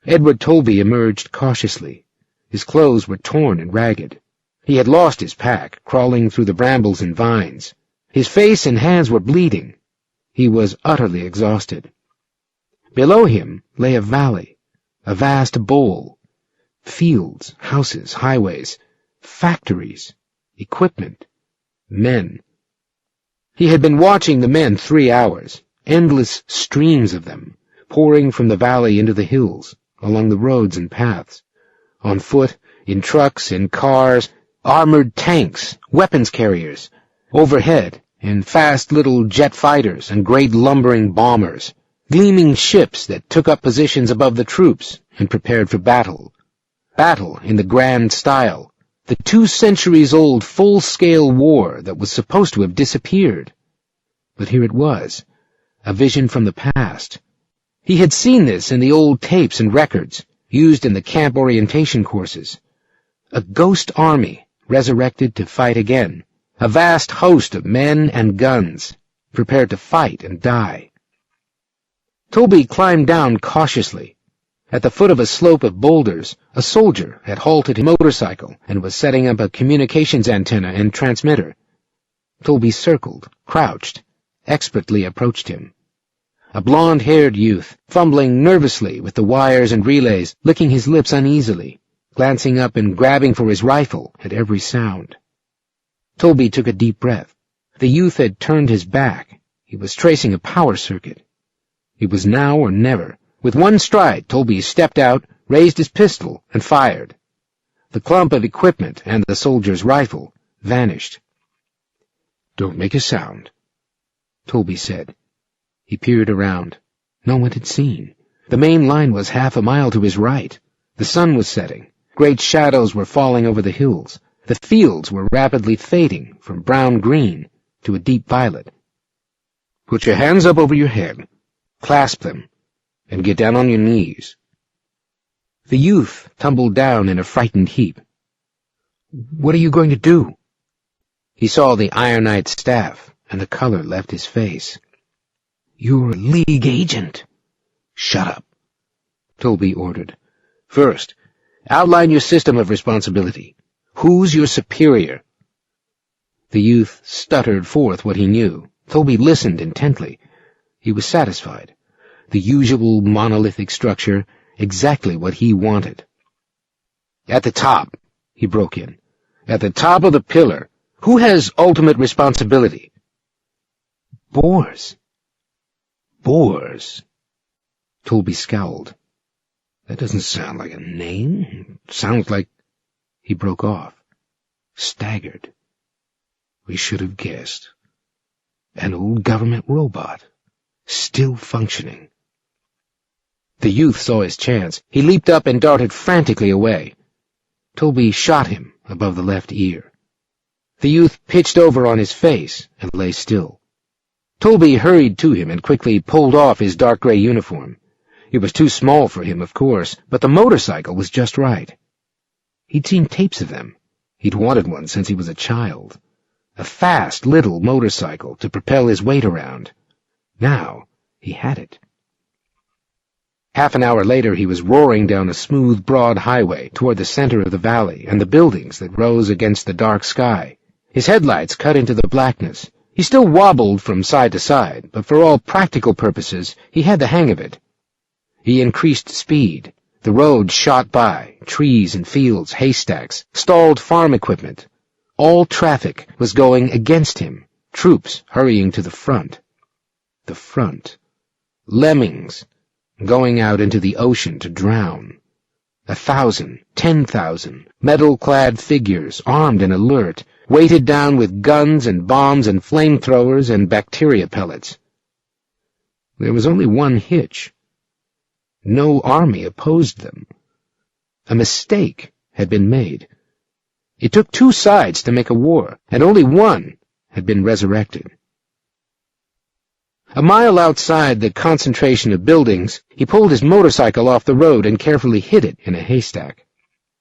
Edward Tolby emerged cautiously. His clothes were torn and ragged. He had lost his pack, crawling through the brambles and vines. His face and hands were bleeding. He was utterly exhausted. Below him lay a valley, a vast bowl. Fields, houses, highways, factories, equipment, men. He had been watching the men 3 hours, endless streams of them, pouring from the valley into the hills, along the roads and paths, on foot, in trucks, in cars, armored tanks, weapons carriers, overhead, in fast little jet fighters and great lumbering bombers, gleaming ships that took up positions above the troops and prepared for battle. Battle in the grand style, the 2 centuries-old full-scale war that was supposed to have disappeared. But here it was, a vision from the past. He had seen this in the old tapes and records, used in the camp orientation courses. A ghost army, resurrected to fight again. A vast host of men and guns, prepared to fight and die. Tolby climbed down cautiously. At the foot of a slope of boulders, a soldier had halted his motorcycle and was setting up a communications antenna and transmitter. Tolby circled, crouched, expertly approached him. A blond-haired youth, fumbling nervously with the wires and relays, licking his lips uneasily, glancing up and grabbing for his rifle at every sound. Tolby took a deep breath. The youth had turned his back. He was tracing a power circuit. It was now or never. With one stride, Tolby stepped out, raised his pistol, and fired. The clump of equipment and the soldier's rifle vanished. "Don't make a sound," Tolby said. He peered around. No one had seen. The main line was half a mile to his right. The sun was setting. Great shadows were falling over the hills. The fields were rapidly fading from brown-green to a deep violet. "Put your hands up over your head. Clasp them. And get down on your knees." The youth tumbled down in a frightened heap. "What are you going to do?" He saw the ironite staff, and the color left his face. "You're a League agent." "Shut up," Tolby ordered. "First, outline your system of responsibility. Who's your superior?" The youth stuttered forth what he knew. Tolby listened intently. He was satisfied. The usual monolithic structure, exactly what he wanted. "At the top," he broke in. "At the top of the pillar, who has ultimate responsibility?" "Boers." "Boers?" Tolby scowled. "That doesn't sound like a name. It sounds like—" He broke off, staggered. We should have guessed. An old government robot, still functioning. The youth saw his chance. He leaped up and darted frantically away. Tolby shot him above the left ear. The youth pitched over on his face and lay still. Tolby hurried to him and quickly pulled off his dark gray uniform. It was too small for him, of course, but the motorcycle was just right. He'd seen tapes of them. He'd wanted one since he was a child. A fast little motorcycle to propel his weight around. Now he had it. Half an hour later he was roaring down a smooth, broad highway toward the center of the valley and the buildings that rose against the dark sky. His headlights cut into the blackness. He still wobbled from side to side, but for all practical purposes he had the hang of it. He increased speed. The road shot by, trees and fields, haystacks, stalled farm equipment. All traffic was going against him, troops hurrying to the front. The front. Lemmings, going out into the ocean to drown. 1,000, 10,000, metal-clad figures, armed and alert, weighted down with guns and bombs and flamethrowers and bacteria pellets. There was only one hitch. No army opposed them. A mistake had been made. It took two sides to make a war, and only one had been resurrected. A mile outside the concentration of buildings, he pulled his motorcycle off the road and carefully hid it in a haystack.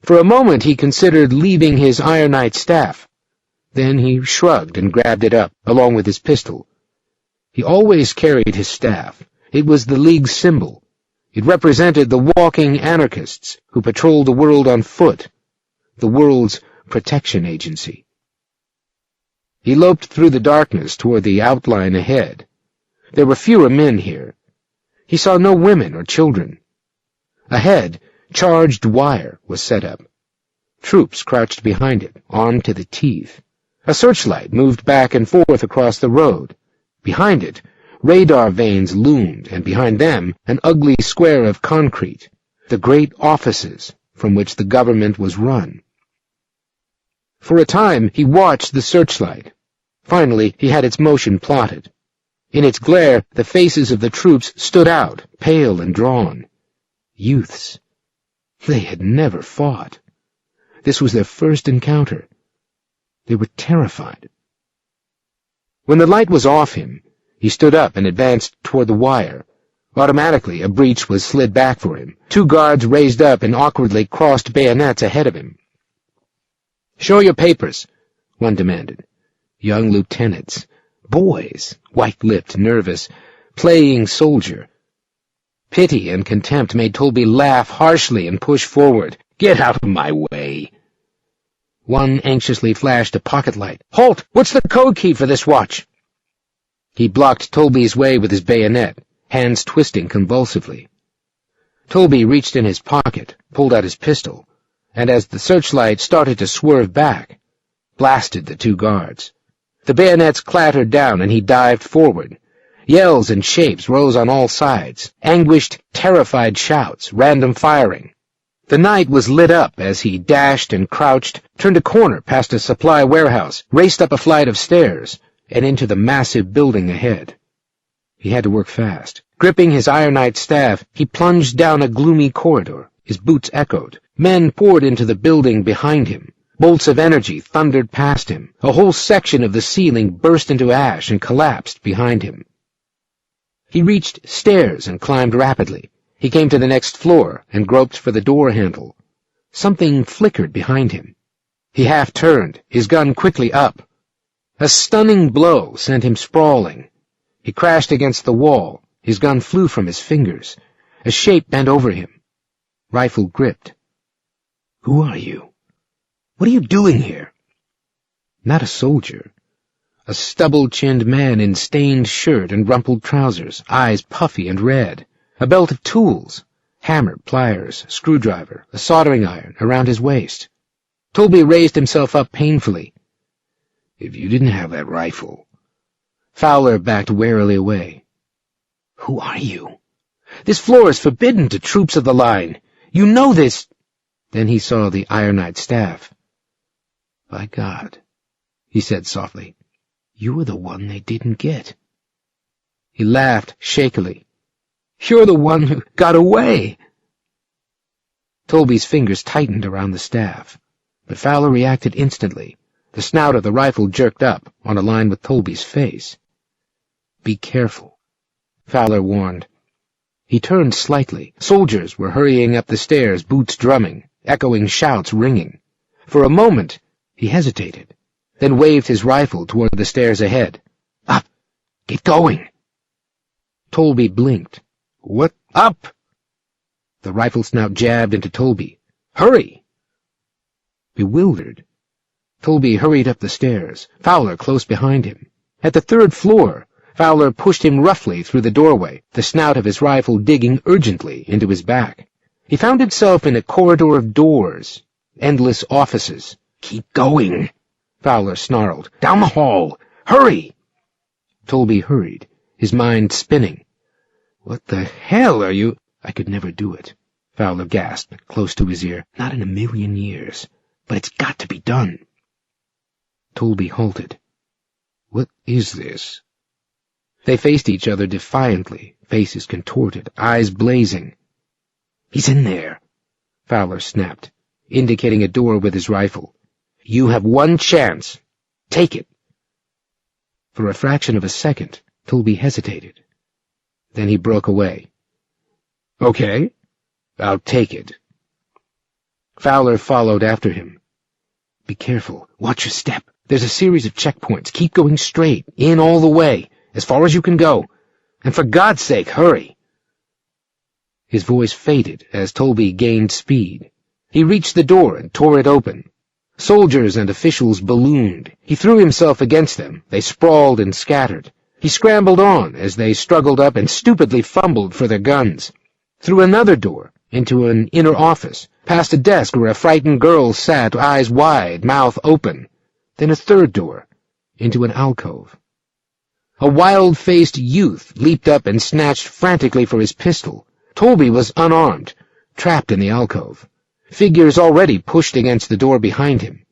For a moment he considered leaving his ironite staff. Then he shrugged and grabbed it up, along with his pistol. He always carried his staff. It was the League's symbol. It represented the walking anarchists who patrolled the world on foot, the world's protection agency. He loped through the darkness toward the outline ahead. There were fewer men here. He saw no women or children. Ahead, charged wire was set up. Troops crouched behind it, armed to the teeth. A searchlight moved back and forth across the road. Behind it, radar vanes loomed, and behind them, an ugly square of concrete, the great offices from which the government was run. For a time, he watched the searchlight. Finally, he had its motion plotted. In its glare, the faces of the troops stood out, pale and drawn. Youths. They had never fought. This was their first encounter. They were terrified. When the light was off him, he stood up and advanced toward the wire. Automatically, a breech was slid back for him. 2 guards raised up and awkwardly crossed bayonets ahead of him. "Show your papers," one demanded. Young lieutenants. Boys, white-lipped, nervous, playing soldier. Pity and contempt made Tolby laugh harshly and push forward. "Get out of my way." One anxiously flashed a pocket light. "Halt! What's the code key for this watch?" He blocked Tolby's way with his bayonet, hands twisting convulsively. Tolby reached in his pocket, pulled out his pistol, and as the searchlight started to swerve back, blasted the 2 guards. The bayonets clattered down, and he dived forward. Yells and shapes rose on all sides, anguished, terrified shouts, random firing. The night was lit up as he dashed and crouched, turned a corner past a supply warehouse, raced up a flight of stairs, and into the massive building ahead. He had to work fast. Gripping his ironite staff, he plunged down a gloomy corridor. His boots echoed. Men poured into the building behind him. Bolts of energy thundered past him. A whole section of the ceiling burst into ash and collapsed behind him. He reached stairs and climbed rapidly. He came to the next floor and groped for the door handle. Something flickered behind him. He half-turned, his gun quickly up. A stunning blow sent him sprawling. He crashed against the wall. His gun flew from his fingers. A shape bent over him. Rifle gripped. "Who are you? What are you doing here?" Not a soldier. A stubble-chinned man in stained shirt and rumpled trousers, eyes puffy and red. A belt of tools, hammer, pliers, screwdriver, a soldering iron around his waist. Tolby raised himself up painfully. "If you didn't have that rifle..." Fowler backed warily away. "Who are you? This floor is forbidden to troops of the line. You know this." Then he saw the ironite staff. "By God," he said softly, "you were the one they didn't get." He laughed shakily. "You're the one who got away." Tolby's fingers tightened around the staff, but Fowler reacted instantly. The snout of the rifle jerked up, on a line with Tolby's face. "Be careful," Fowler warned. He turned slightly. Soldiers were hurrying up the stairs, boots drumming, echoing shouts ringing. For a moment, he hesitated, then waved his rifle toward the stairs ahead. "Up! Get going!" Tolby blinked. "What? Up?" The rifle snout jabbed into Tolby. "Hurry!" Bewildered, Tolby hurried up the stairs, Fowler close behind him. At the 3rd floor, Fowler pushed him roughly through the doorway, the snout of his rifle digging urgently into his back. He found himself in a corridor of doors, endless offices. "Keep going," Fowler snarled. "Down the hall! Hurry!" Tolby hurried, his mind spinning. "What the hell are you—" "I could never do it," Fowler gasped, close to his ear. "Not in a million years. But it's got to be done." Tolby halted. "What is this?" They faced each other defiantly, faces contorted, eyes blazing. "He's in there," Fowler snapped, indicating a door with his rifle. "You have one chance. Take it." For a fraction of a second, Tolby hesitated. Then he broke away. "Okay, I'll take it." Fowler followed after him. "Be careful. Watch your step. There's a series of checkpoints. Keep going straight, in all the way, as far as you can go. And for God's sake, hurry." His voice faded as Tolby gained speed. He reached the door and tore it open. Soldiers and officials ballooned. He threw himself against them. They sprawled and scattered. He scrambled on as they struggled up and stupidly fumbled for their guns. Through another door, into an inner office, past a desk where a frightened girl sat, eyes wide, mouth open. Then a third door, into an alcove. A wild-faced youth leaped up and snatched frantically for his pistol. Tolby was unarmed, trapped in the alcove. Figures already pushed against the door behind him.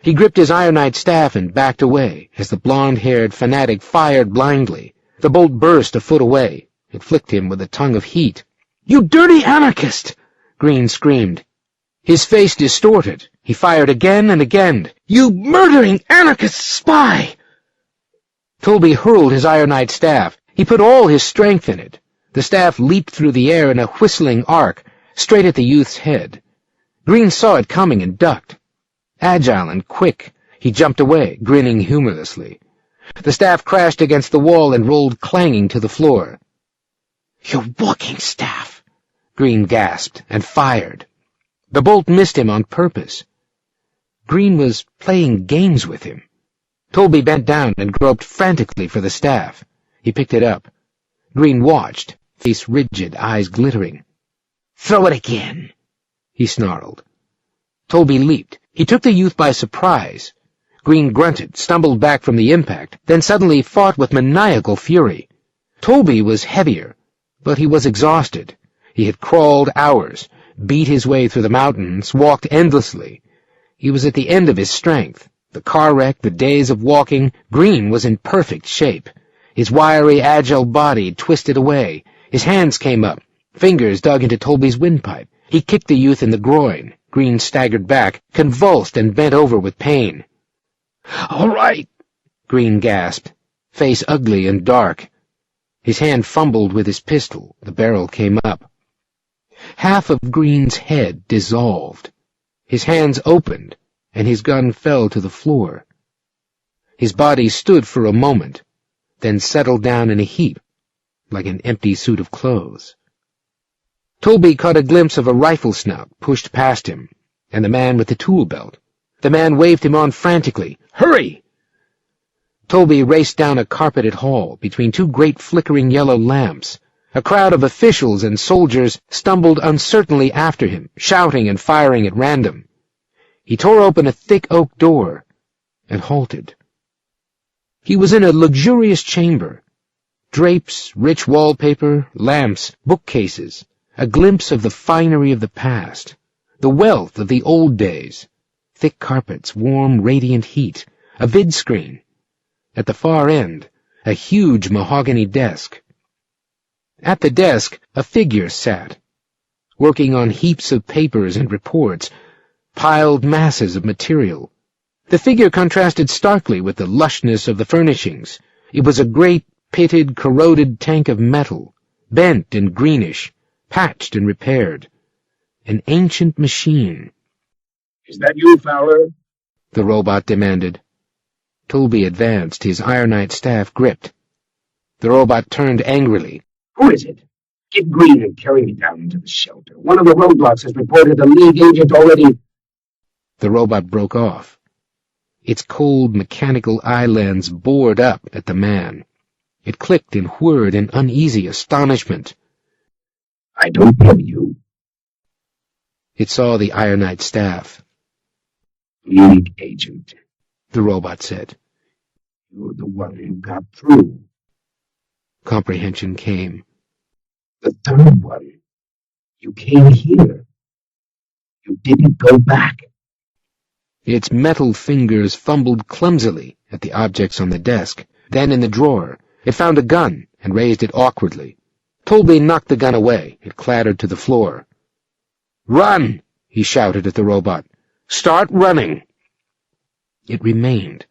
He gripped his ironite staff and backed away as the blonde-haired fanatic fired blindly. The bolt burst a foot away. It flicked him with a tongue of heat. "You dirty anarchist!" Green screamed. His face distorted. He fired again and again. "You murdering anarchist spy!" Tolby hurled his ironite staff. He put all his strength in it. The staff leaped through the air in a whistling arc, straight at the youth's head. Green saw it coming and ducked. Agile and quick, he jumped away, grinning humorlessly. The staff crashed against the wall and rolled clanging to the floor. "Your walking staff!" Green gasped and fired. The bolt missed him on purpose. Green was playing games with him. Tolby bent down and groped frantically for the staff. He picked it up. Green watched, face rigid, eyes glittering. "Throw it again," he snarled. Tolby leaped. He took the youth by surprise. Green grunted, stumbled back from the impact, then suddenly fought with maniacal fury. Tolby was heavier, but he was exhausted. He had crawled hours, beat his way through the mountains, walked endlessly. He was at the end of his strength. The car wreck, the days of walking, Green was in perfect shape. His wiry, agile body twisted away. His hands came up. Fingers dug into Tolby's windpipe. He kicked the youth in the groin. Green staggered back, convulsed and bent over with pain. "All right," Green gasped, face ugly and dark. His hand fumbled with his pistol. The barrel came up. Half of Green's head dissolved. His hands opened, and his gun fell to the floor. His body stood for a moment, then settled down in a heap, like an empty suit of clothes. Tolby caught a glimpse of a rifle snout pushed past him, and the man with the tool belt. The man waved him on frantically. "Hurry!" Tolby raced down a carpeted hall between two great flickering yellow lamps. A crowd of officials and soldiers stumbled uncertainly after him, shouting and firing at random. He tore open a thick oak door and halted. He was in a luxurious chamber. Drapes, rich wallpaper, lamps, bookcases, a glimpse of the finery of the past, the wealth of the old days, thick carpets, warm, radiant heat, a vid screen. At the far end, a huge mahogany desk. At the desk, a figure sat, working on heaps of papers and reports, piled masses of material. The figure contrasted starkly with the lushness of the furnishings. It was a great, pitted, corroded tank of metal, bent and greenish, patched and repaired. An ancient machine. "Is that you, Fowler?" the robot demanded. Tolby advanced, his ironite staff gripped. The robot turned angrily. "Who is it? Get Green and carry me down into the shelter. One of the roadblocks has reported a League agent already—" The robot broke off. Its cold, mechanical eye lens bored up at the man. It clicked and whirred in uneasy astonishment. "I don't know you." It saw the ironite staff. "League agent," the robot said. "You're the one who got through." Comprehension came. "The third one. You came here. You didn't go back." Its metal fingers fumbled clumsily at the objects on the desk. Then in the drawer, it found a gun and raised it awkwardly. Tolby knocked the gun away. It clattered to the floor. "Run!" he shouted at the robot. "Start running!" It remained.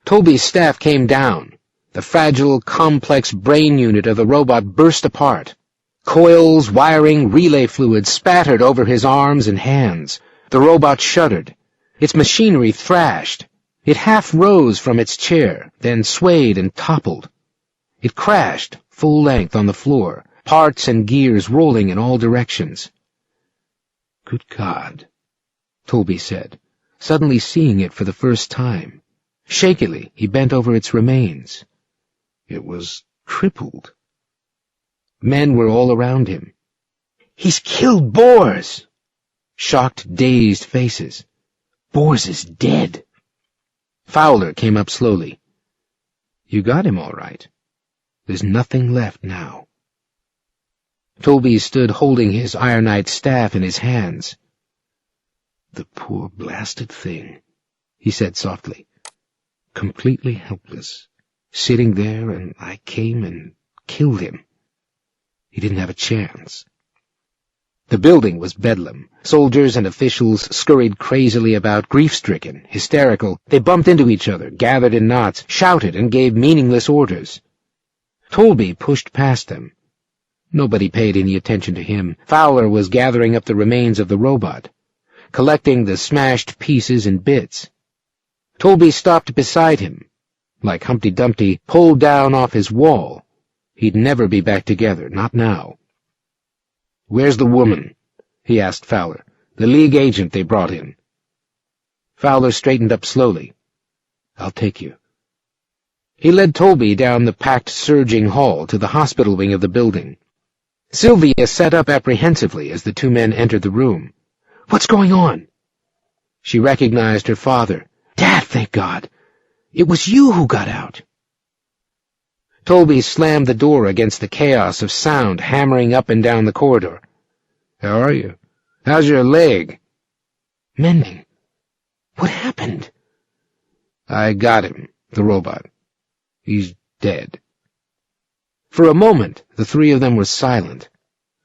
Tolby's staff came down. The fragile, complex brain unit of the robot burst apart. Coils, wiring, relay fluid spattered over his arms and hands. The robot shuddered. Its machinery thrashed. It half rose from its chair, then swayed and toppled. It crashed, full length on the floor, parts and gears rolling in all directions. "Good God," Toby said, suddenly seeing it for the first time. Shakily, he bent over its remains. It was crippled. Men were all around him. "He's killed Bors!" Shocked, dazed faces. "Bors is dead." Fowler came up slowly. "You got him all right. There's nothing left now." Toby stood holding his ironite staff in his hands. "The poor blasted thing," he said softly. "Completely helpless, sitting there, and I came and killed him. He didn't have a chance." The building was bedlam. Soldiers and officials scurried crazily about, grief-stricken, hysterical. They bumped into each other, gathered in knots, shouted, and gave meaningless orders. Toby pushed past them. Nobody paid any attention to him. Fowler was gathering up the remains of the robot, collecting the smashed pieces and bits. Toby stopped beside him. Like Humpty Dumpty, pulled down off his wall. He'd never be back together, not now. "Where's the woman?" he asked Fowler. "The League agent they brought in." Fowler straightened up slowly. "I'll take you." He led Toby down the packed, surging hall to the hospital wing of the building. Sylvia sat up apprehensively as the two men entered the room. "What's going on?" She recognized her father. "Dad, thank God! It was you who got out." Toby slammed the door against the chaos of sound hammering up and down the corridor. "How are you? How's your leg?" "Mending. What happened?" "I got him, the robot. He's dead." For a moment, the three of them were silent.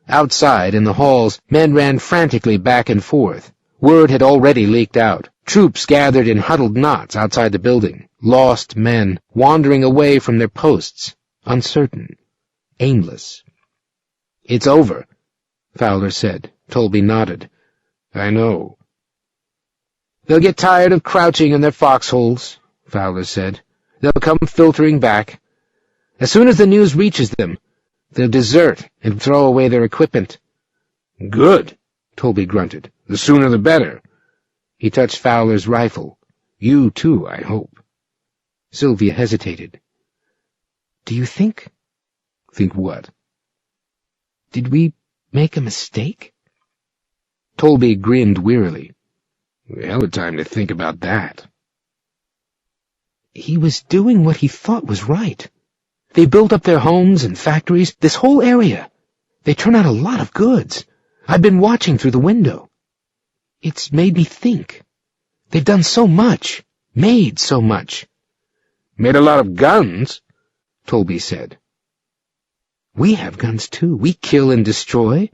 Outside, in the halls, men ran frantically back and forth. Word had already leaked out. Troops gathered in huddled knots outside the building. Lost men, wandering away from their posts, uncertain, aimless. "It's over," Fowler said. Toby nodded. "I know." "They'll get tired of crouching in their foxholes," Fowler said. "They'll come filtering back. As soon as the news reaches them, they'll desert and throw away their equipment." "Good," Toby grunted. "The sooner the better." He touched Fowler's rifle. "You too, I hope." Sylvia hesitated. "Do you think—" "Think what?" "Did we make a mistake?" Toby grinned wearily. "Hell of a time to think about that." "He was doing what he thought was right. They built up their homes and factories, this whole area. They turn out a lot of goods. I've been watching through the window. It's made me think. They've done so much, made so much." "Made a lot of guns," Toby said. "We have guns too. We kill and destroy.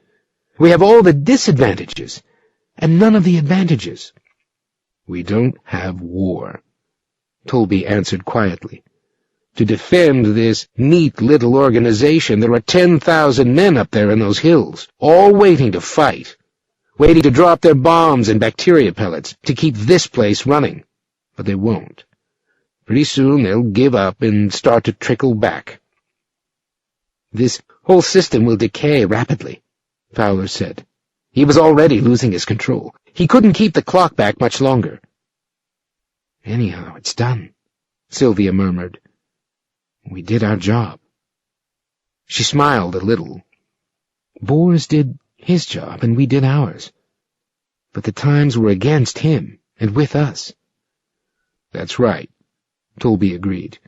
We have all the disadvantages, and none of the advantages." "We don't have war," Toby answered quietly. "To defend this neat little organization, there are 10,000 men up there in those hills, all waiting to fight, waiting to drop their bombs and bacteria pellets to keep this place running. But they won't. Pretty soon they'll give up and start to trickle back." "This whole system will decay rapidly," Fowler said. He was already losing his control. He couldn't keep the clock back much longer. "Anyhow, it's done," Sylvia murmured. "We did our job." She smiled a little. "Bors did his job, and we did ours. But the times were against him, and with us." "That's right," Toby agreed.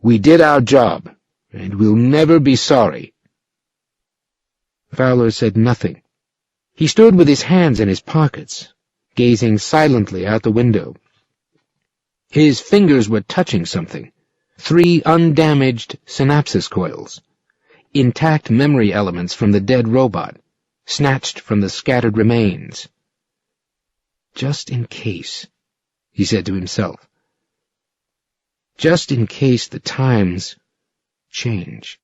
"We did our job, and we'll never be sorry." Fowler said nothing. He stood with his hands in his pockets, gazing silently out the window. His fingers were touching something. 3 undamaged synapsis coils. Intact memory elements from the dead robot, snatched from the scattered remains. "Just in case," he said to himself. "Just in case the times change."